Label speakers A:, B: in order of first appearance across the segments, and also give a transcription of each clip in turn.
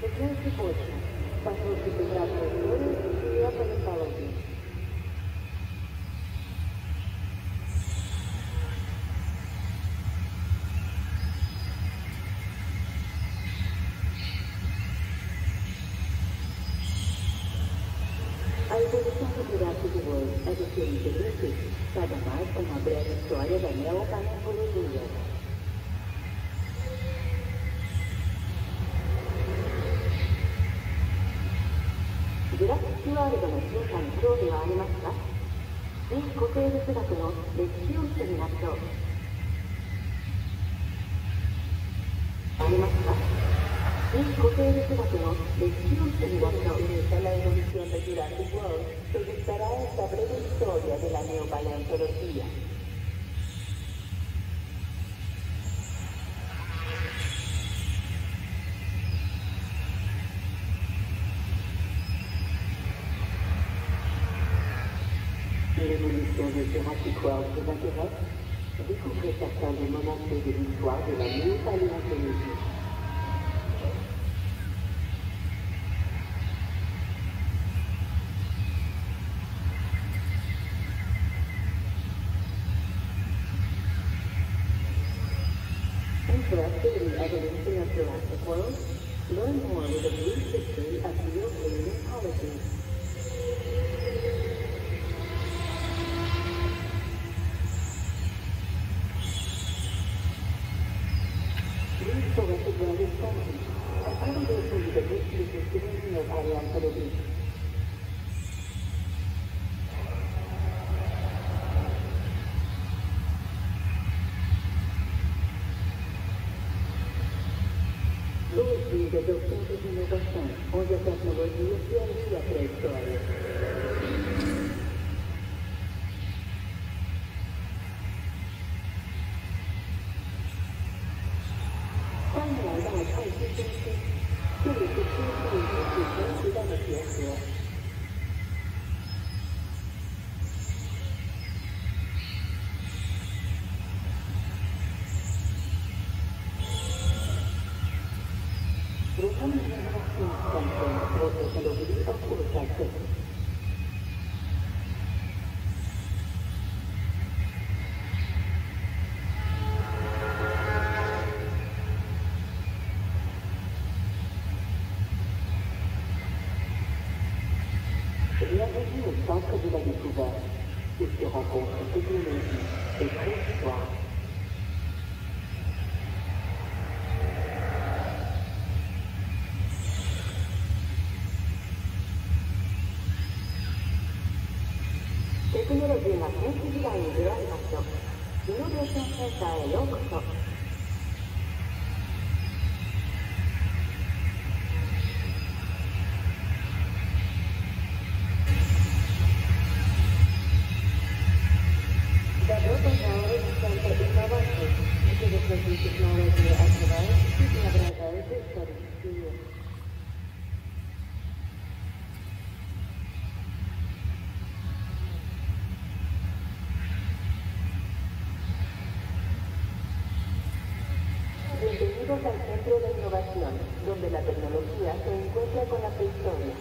A: Jurassic World. Послушайте краткую историю и о палеонтологии. A evolução do Jurassic World é do seguinte grupo, cada mais uma breve história da neopaleontologia. Jurassic World の進化に興味はありますか？非固定物学の歴史をしてみましょう。ありますか？非固定物学の歴史をしてみましょう。La evolución de Jurassic World te gustará esta breve historia de la neopaleontología. L'évolution de Jurassic World vous intéresse? Découvrez certains des moments clés de l'histoire de la néopaléontologie. Interested in the evolution of Jurassic World? Learn more with a brief history of neopaleontology. Jurassic World is funny. I will go through the history of neopaleontology. Louis adoptando de inovação, onde a tecnologia se alia à pré-história.欢迎来到爱知中心，这里是初步与古神时代的结合。Ruchamy innowacyjnym wstępem do technologii okurczacy. Bienvenue au centre de la découverte, où se rencontrent technologie et préhistoire. Tecnologia が戦時時代に出会いましょう。イノベーションセンターへようこそ。The Global Knowledge Center Innovation utilizes technology advanced to collaborate with experience. Bienvenidos al Centro de Innovación, donde la tecnología se encuentra con la prehistoria.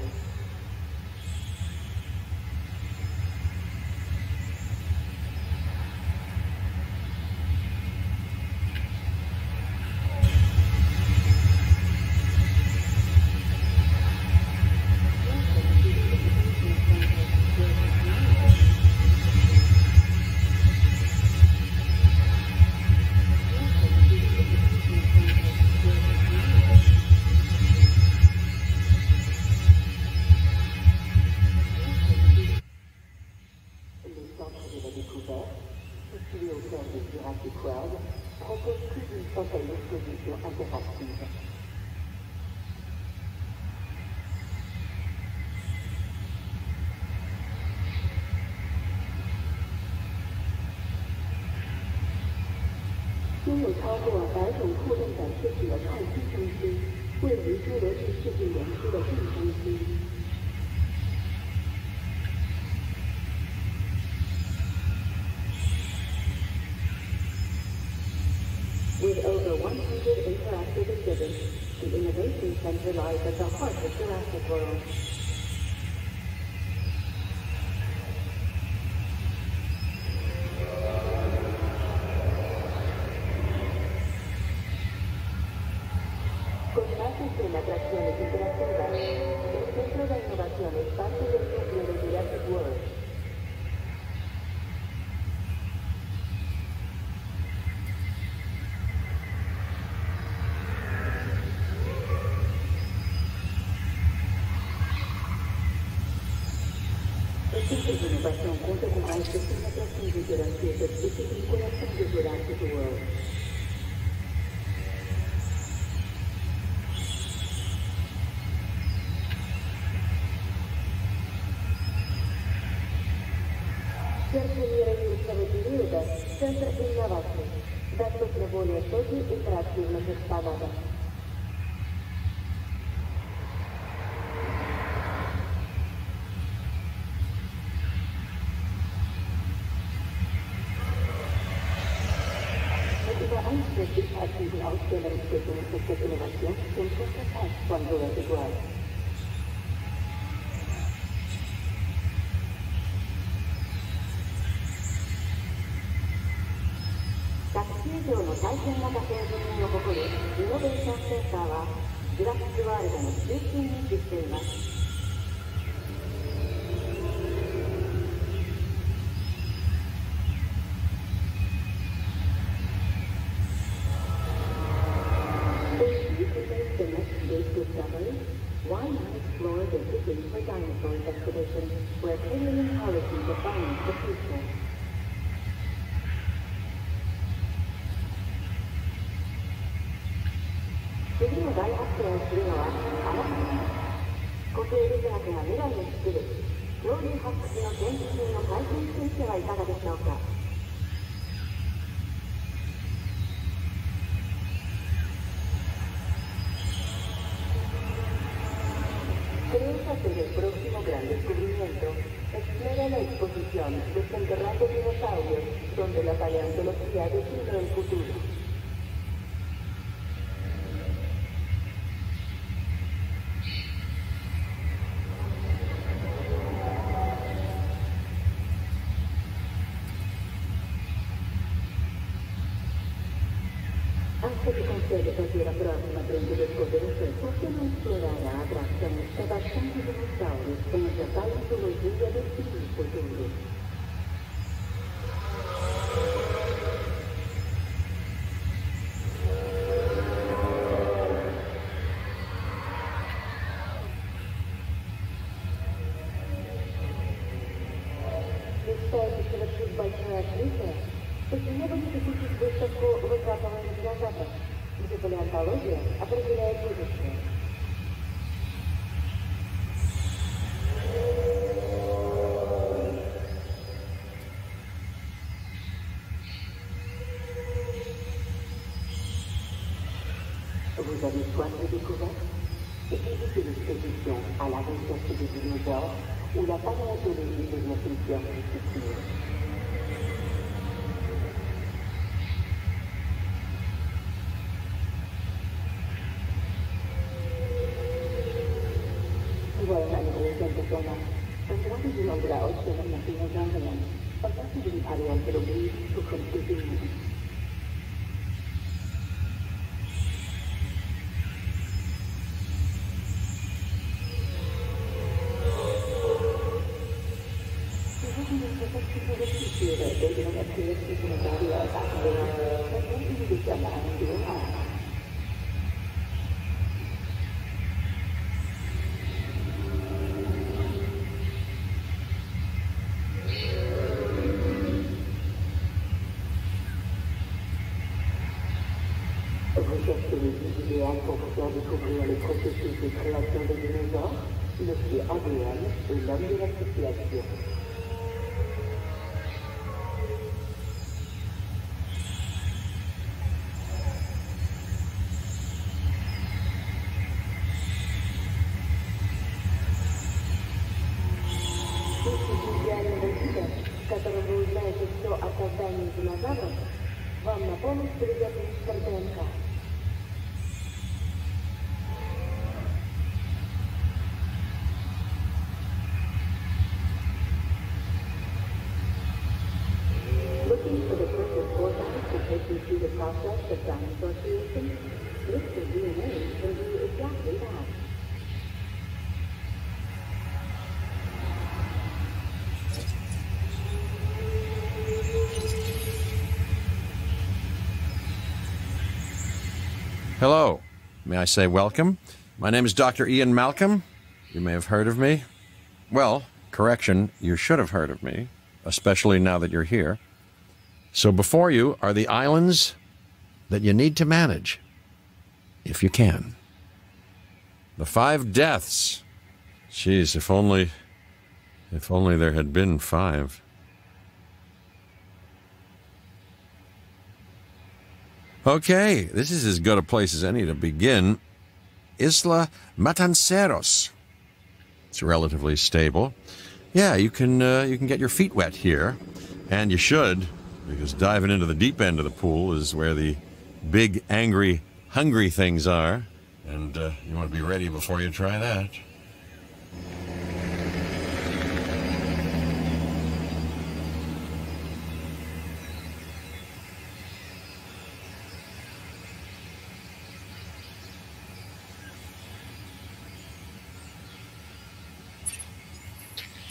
A: Situé au cœur de Jurassic World, propose plus d'une centaine d'expositions interactives.拥有超过100种互动展示品的创新中心，位于侏罗纪世纪园区的正中心。With over 100 interactive exhibits, The Innovation Center lies at the heart of Jurassic World. Con más de 100 atracciones interactivas, el Centro de Innovación es parte del núcleo de Jurassic World. El Centro de Innovación cuenta con más de 100 atracciones interactivas y es el corazón de Jurassic World. Сердце периода – центр инноваций, доступны более сотни интерактивных экспонатов. Mit über 61 aktiven Ausstellungsstücken ist das Innovationszentrum das Herz von Jurassic World.以上の最新型製品を誇るイノベーションセンターはジュラシックワールドの中心に位置しています。Why not explore the city for dinosaurs expedition where paleontology defines the future? 次の大発見をするのはあなたです。固形力学が未来を作る恐竜発掘の現実品を体験してみてはいかがでしょうか。Créate del próximo gran descubrimiento. Explora la exposición Desenterrando dinosaurios, donde la paleontología define el futuro. Antes de conceder hacia la próxima frente del poderoso, ¿por qué no explorar la atracción de bastantes dinosaurios en el paleontología del futuro? Представьте, что большое открытие. Почему бы не посетить выставку выкапывания динозавров, где палеонтология определяет будущее? Vous avez soif de découverte? Visitez l'exposition à la recherche des dinosaures ou la paléontologie des nutritions du futur. Bueno, gente toma. Tendrás que lograr hoy que no tiene nada. Pasar de un paleontología su constitución. Vous cherchez le guide idéal pour vous faire découvrir le processus de création des dinosaures, le pied ADN et l'homme de la situation. Которого узнаете все о создании динозавров, вам на помощь придет мистер ДНК. process of dinosaur creation? Mr. DNA can do exactly that.
B: Hello. May I say welcome? My name is Dr. Ian Malcolm. You may have heard of me. Well, correction, you should have heard of me, especially now that you're here. So before you are the islands that you need to manage, if you can. The 5 deaths. Jeez, if only there had been 5. Okay, this is as good a place as any to begin. Isla Matanceros. It's relatively stable. Yeah, you can get your feet wet here, and you should, because diving into the deep end of the pool is where the big, angry, hungry things are, and you want to be ready before you try that.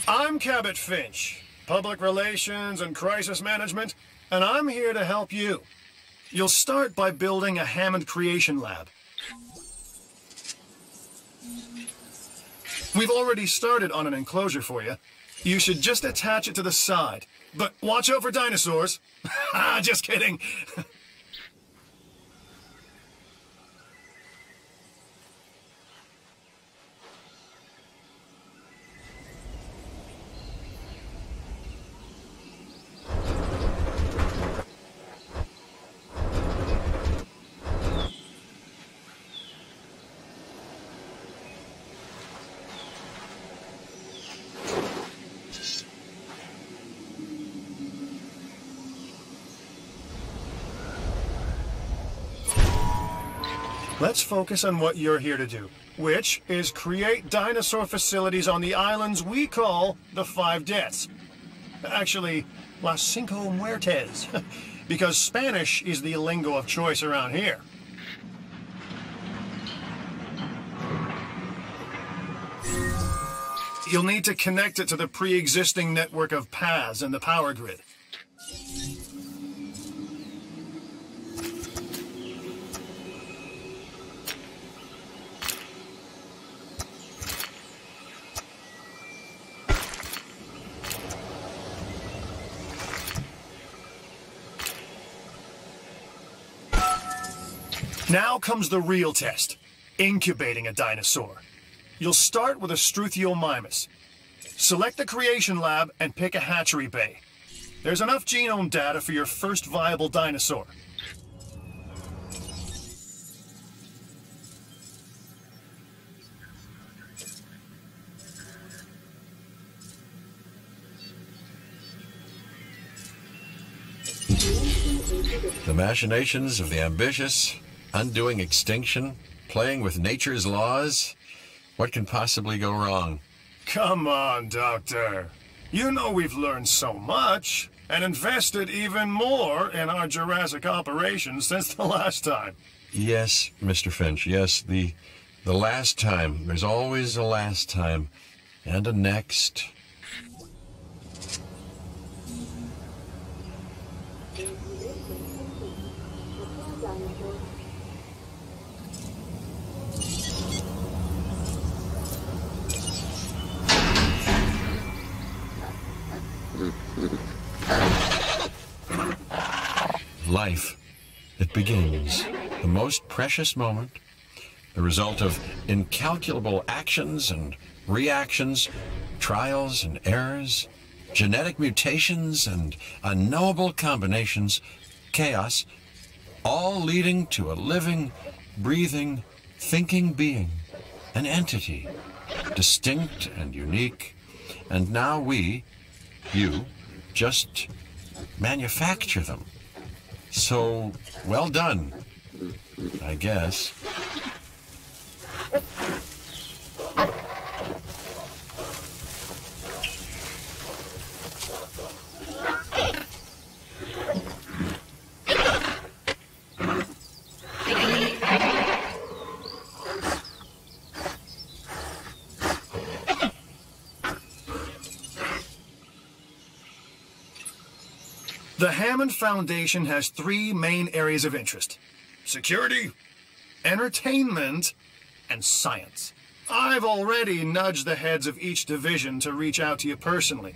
C: I'm Cabot Finch, Public Relations and Crisis Management, and I'm here to help you. You'll start by building a Hammond Creation Lab. We've already started on an enclosure for you. You should just attach it to the side. But watch out for dinosaurs. Just kidding. Let's focus on what you're here to do, which is create dinosaur facilities on the islands we call the 5 Deaths. Actually, Las Cinco Muertes, because Spanish is the lingo of choice around here. You'll need to connect it to the pre-existing network of paths in the power grid. Now comes the real test, incubating a dinosaur. You'll start with a Struthiomimus. Select the creation lab and pick a hatchery bay. There's enough genome data for your first viable dinosaur.
B: The machinations of the ambitious, undoing extinction, playing with nature's laws. What can possibly go wrong?
C: Come on, Doctor. You know we've learned so much, and invested even more in our Jurassic operations since the last time.
B: Yes, Mr. Finch, yes, the last time. There's always a last time, and a next. Life, it begins, the most precious moment, the result of incalculable actions and reactions, trials and errors, genetic mutations and unknowable combinations, chaos, all leading to a living, breathing, thinking being, an entity, distinct and unique, and now we, you, just manufacture them. So, well done, I guess.
C: The Hammond Foundation has 3 main areas of interest: security, entertainment, and science. I've already nudged the heads of each division to reach out to you personally.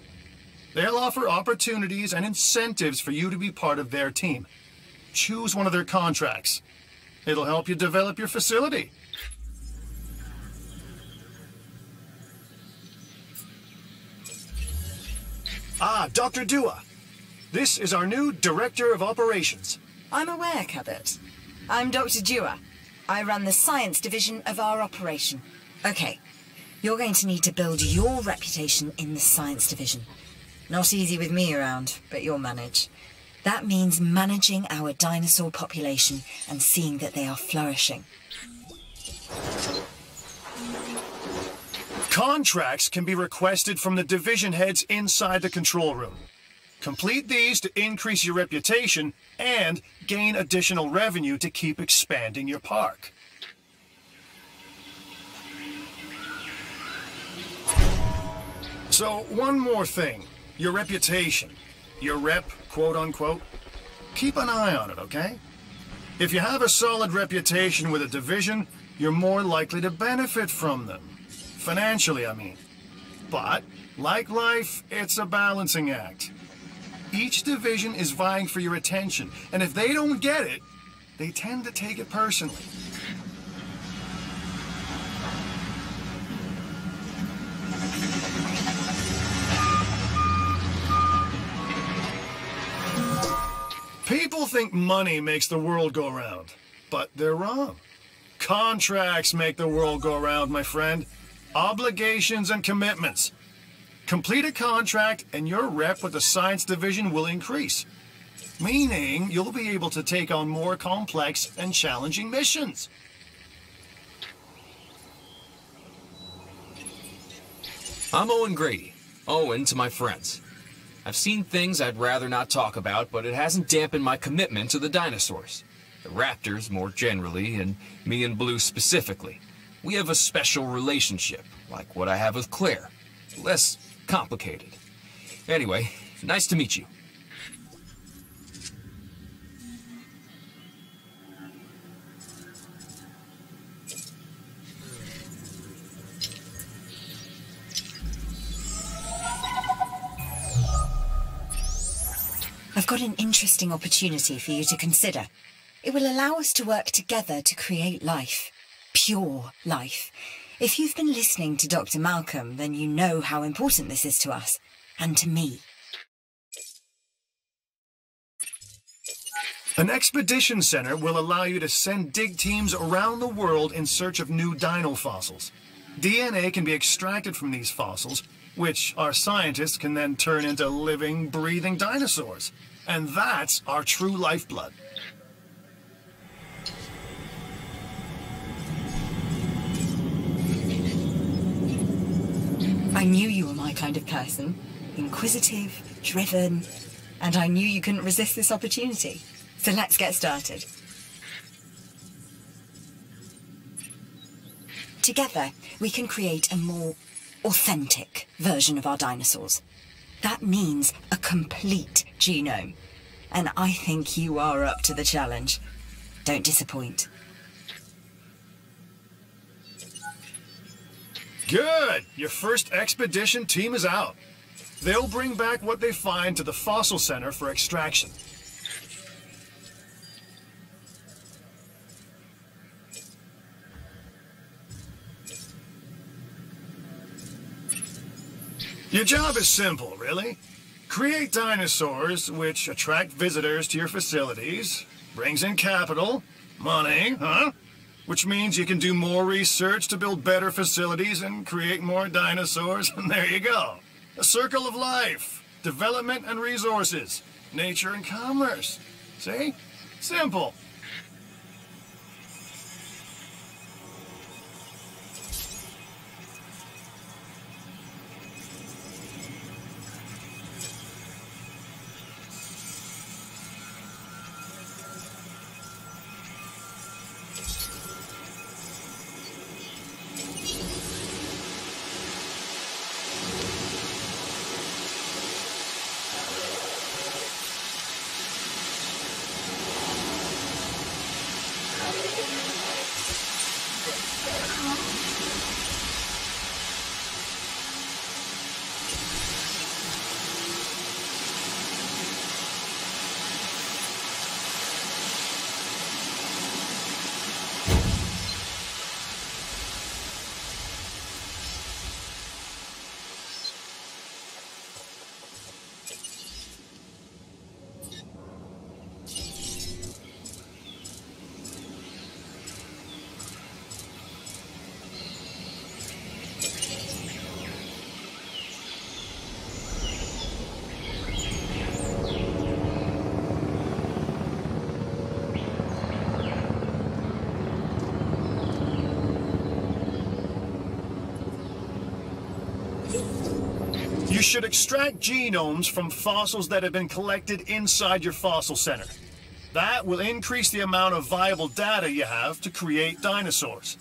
C: They'll offer opportunities and incentives for you to be part of their team. Choose one of their contracts. It'll help you develop your facility. Ah, Dr. Dua. This is our new Director of Operations.
D: I'm aware, Cabot. I'm Dr. Dua. I run the science division of our operation. Okay, you're going to need to build your reputation in the science division. Not easy with me around, but you'll manage. That means managing our dinosaur population and seeing that they are flourishing.
C: Contracts can be requested from the division heads inside the control room. Complete these to increase your reputation and gain additional revenue to keep expanding your park. So, one more thing. Your reputation. Your rep, quote-unquote. Keep an eye on it, okay? If you have a solid reputation with a division, you're more likely to benefit from them. Financially, I mean. But, like life, it's a balancing act. Each division is vying for your attention, and if they don't get it, they tend to take it personally. People think money makes the world go round, but they're wrong. Contracts make the world go round, my friend. Obligations and commitments. Complete a contract and your rep with the science division will increase. Meaning you'll be able to take on more complex and challenging missions.
E: I'm Owen Grady. Owen to my friends. I've seen things I'd rather not talk about, but it hasn't dampened my commitment to the dinosaurs. The raptors more generally, and me and Blue specifically. We have a special relationship, like what I have with Claire. Less complicated. Anyway, nice to meet you.
D: I've got an interesting opportunity for you to consider. It will allow us to work together to create life. Pure life. If you've been listening to Dr. Malcolm, then you know how important this is to us, and to me.
C: An expedition center will allow you to send dig teams around the world in search of new dino fossils. DNA can be extracted from these fossils, which our scientists can then turn into living, breathing dinosaurs. And that's our true lifeblood.
D: I knew you were my kind of person. Inquisitive, driven, and I knew you couldn't resist this opportunity. So let's get started. Together, we can create a more authentic version of our dinosaurs. That means a complete genome. And I think you are up to the challenge. Don't disappoint.
C: Good! Your first expedition team is out. They'll bring back what they find to the fossil center for extraction. Your job is simple, really. Create dinosaurs, which attract visitors to your facilities, brings in capital, money, which means you can do more research to build better facilities and create more dinosaurs, and there you go. A circle of life, development and resources, nature and commerce. See? Simple. You should extract genomes from fossils that have been collected inside your fossil center. That will increase the amount of viable data you have to create dinosaurs.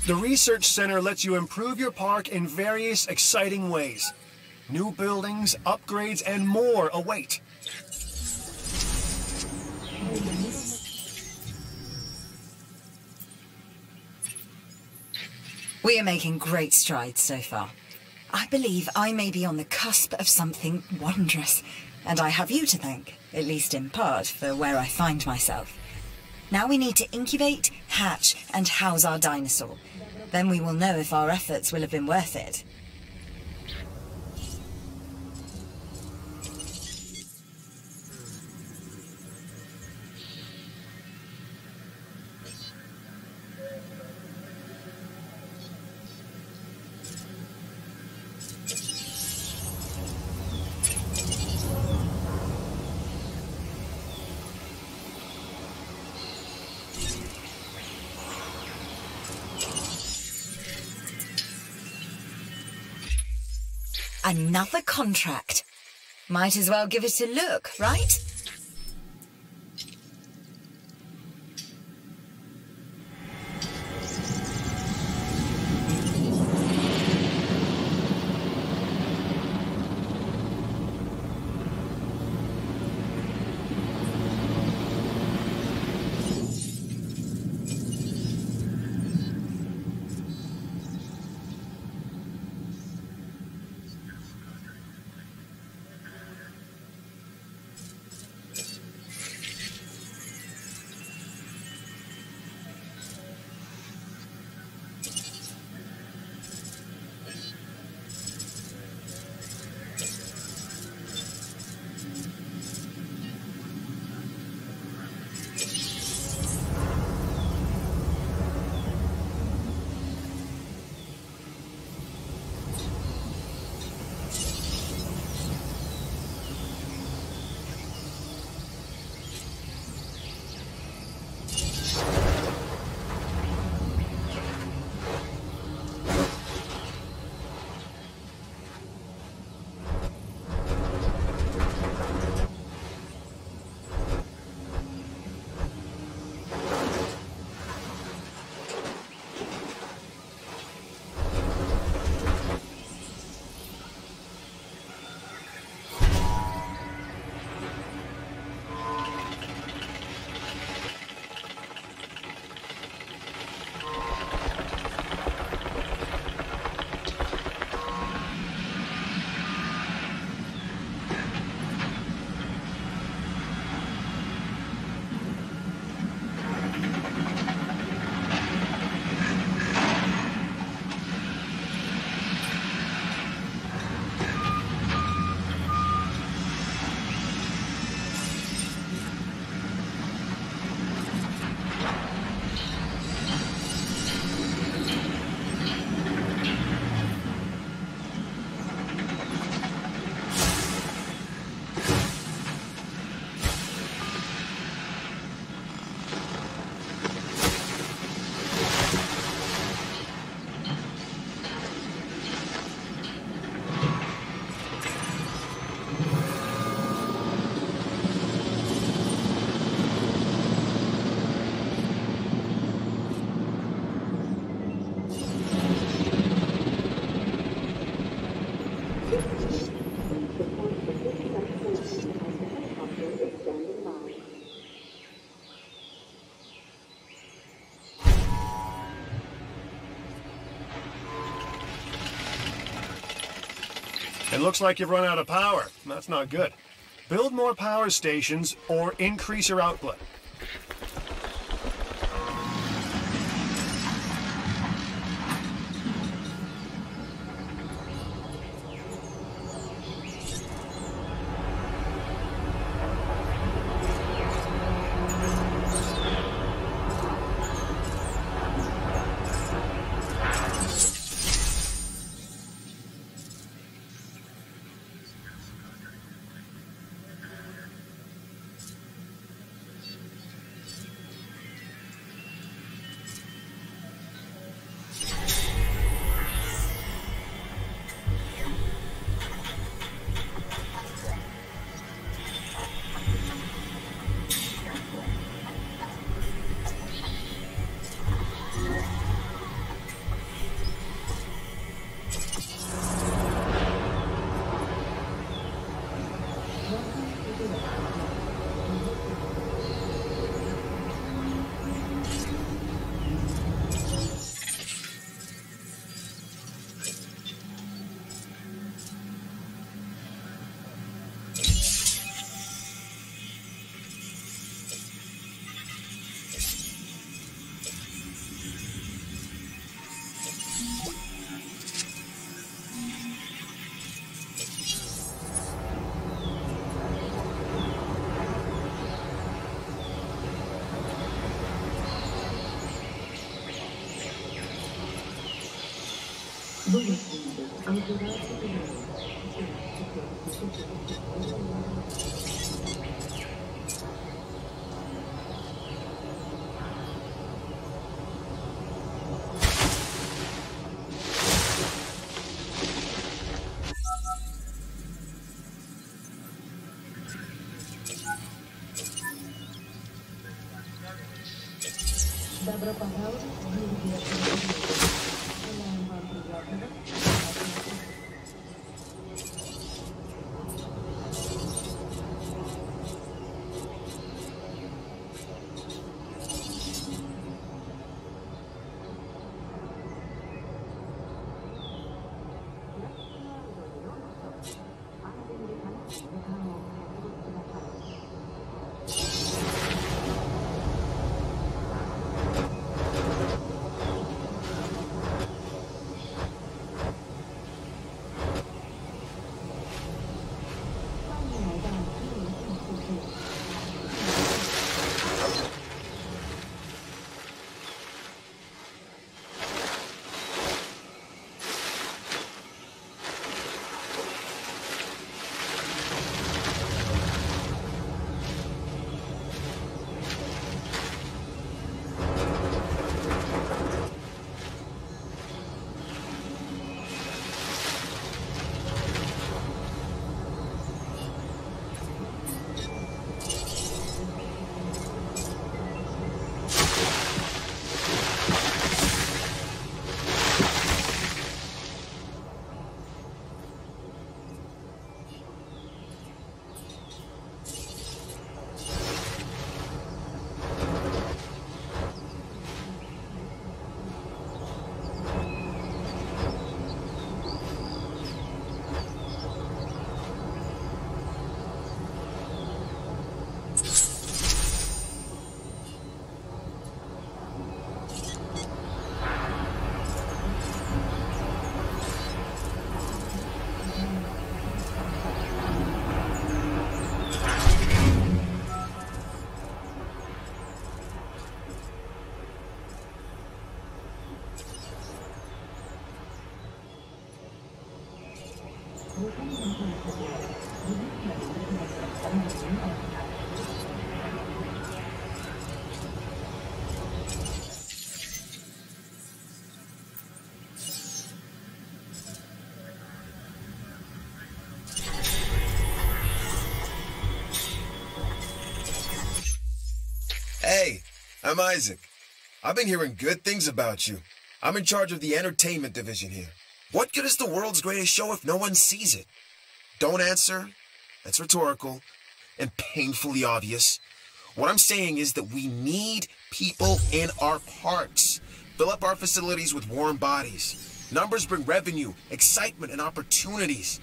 C: The Research Center lets you improve your park in various exciting ways. New buildings, upgrades, and more await.
D: We are making great strides so far. I believe I may be on the cusp of something wondrous, and I have you to thank, at least in part, for where I find myself. Now we need to incubate, hatch, and house our dinosaur. Then we will know if our efforts will have been worth it. Another contract. Might as well give it a look, right?
C: looks like you've run out of power. That's not good. Build more power stations or increase your output.
A: Bem-vindo ao Jurassic World. Добро пожаловать в мир Jurassic. Желаем вам приятного.
F: Hey, I'm Isaac. I've been hearing good things about you. I'm in charge of the entertainment division here. What good is the world's greatest show if no one sees it? Don't answer. That's rhetorical and painfully obvious. What I'm saying is that we need people in our parks. Fill up our facilities with warm bodies. Numbers bring revenue, excitement, and opportunities.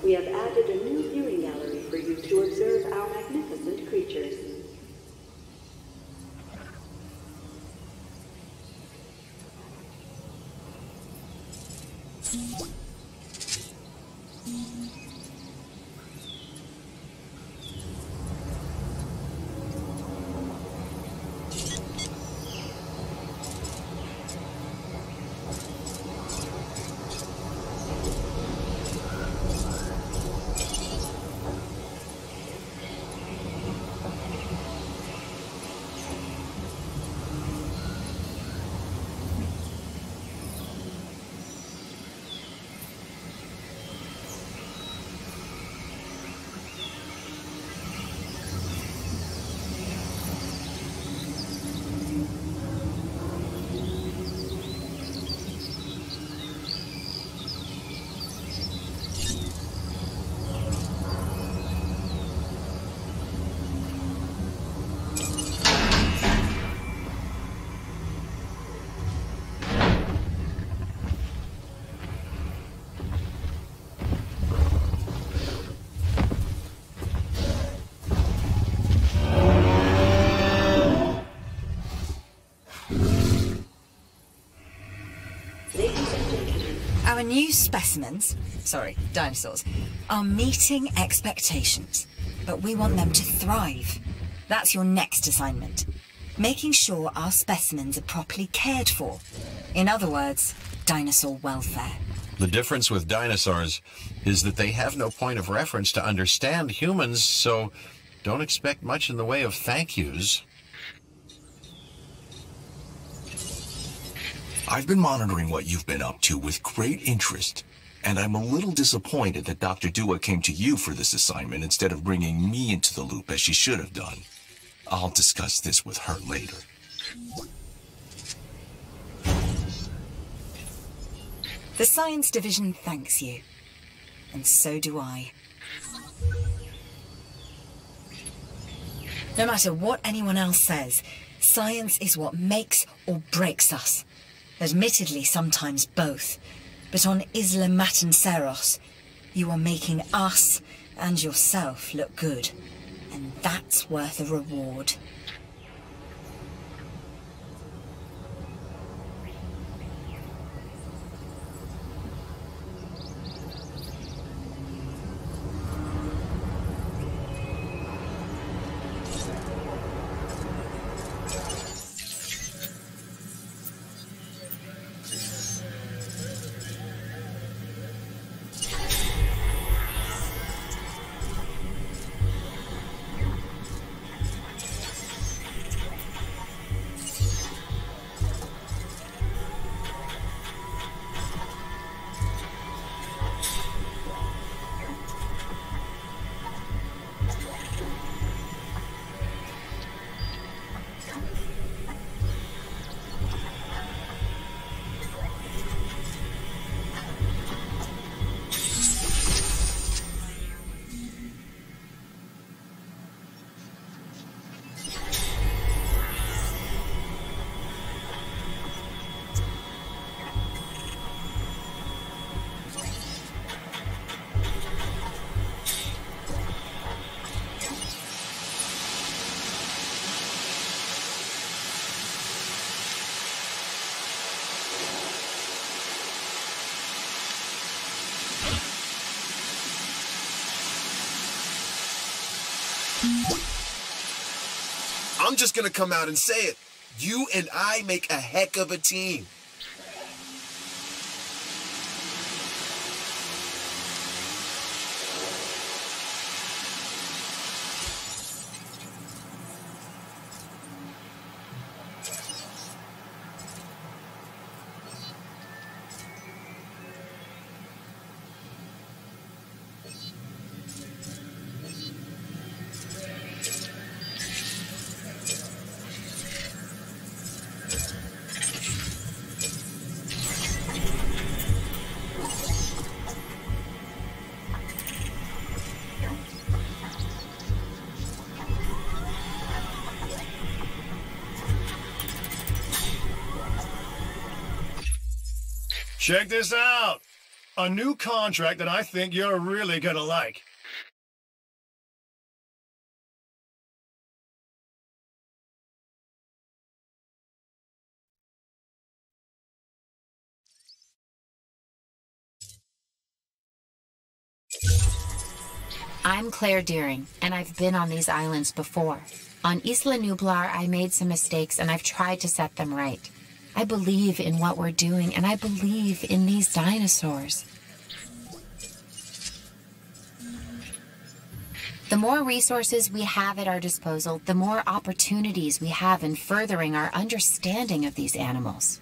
A: We have added a new viewing gallery for you to observe our magnificent creatures.
D: Our new dinosaurs, are meeting expectations, but we want them to thrive. That's your next assignment. Making sure our specimens are properly cared for. In other words, dinosaur welfare.
B: The difference with dinosaurs is that they have no point of reference to understand humans, so don't expect much in the way of thank yous.
G: I've been monitoring what you've been up to with great interest, and I'm a little disappointed that Dr. Dua came to you for this assignment instead of bringing me into the loop as she should have done. I'll discuss this with her later.
D: The Science Division thanks you, and so do I. No matter what anyone else says, science is what makes or breaks us. Admittedly, sometimes both. But on Isla Matanceros, you are making us and yourself look good. And that's worth a reward.
F: I'm just gonna come out and say it. You and I make a heck of a team.
C: Check this out. A new contract that I think you're really gonna like.
H: I'm Claire Deering, and I've been on these islands before. On Isla Nublar, I made some mistakes, and I've tried to set them right. I believe in what we're doing, and I believe in these dinosaurs. The more resources we have at our disposal, the more opportunities we have in furthering our understanding of these animals.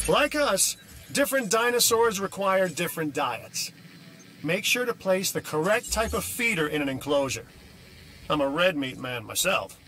C: Like us, different dinosaurs require different diets. Make sure to place the correct type of feeder in an enclosure. I'm a red meat man myself.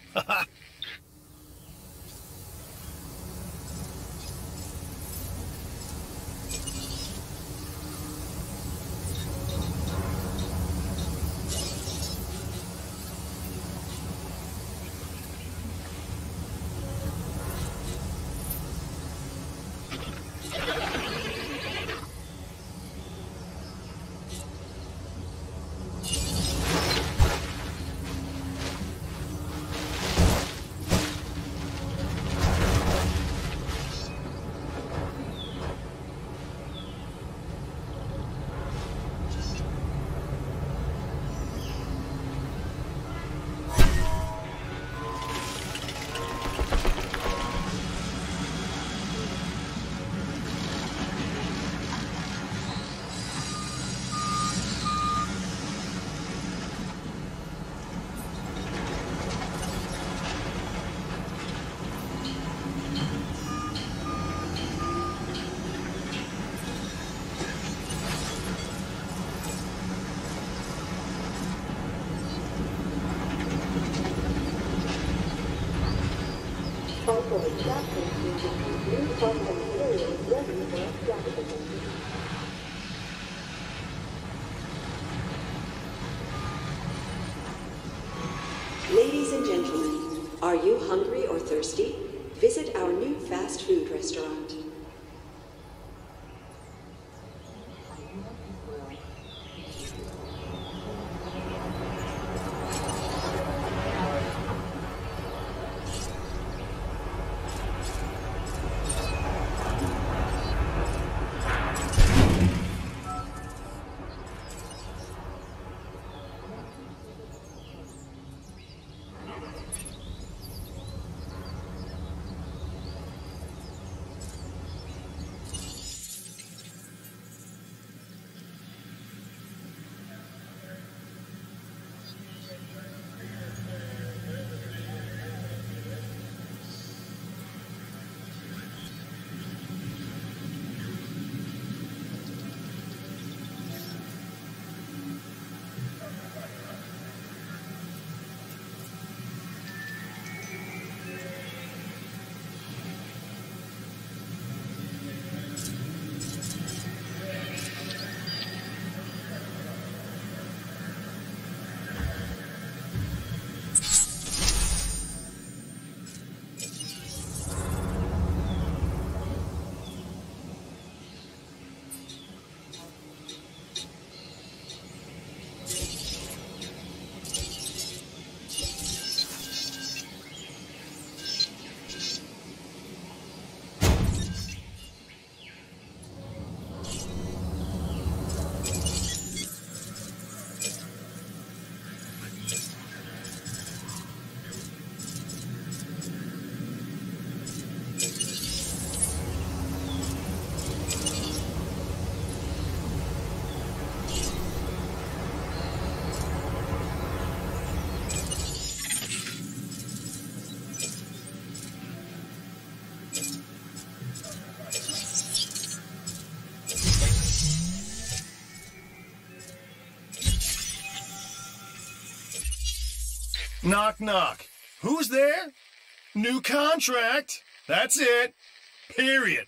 A: New materials ready for extraction.
I: Ladies and gentlemen, are you hungry or thirsty? Visit our new fast food restaurant.
C: Knock, knock. Who's there? New contract. That's it. Period.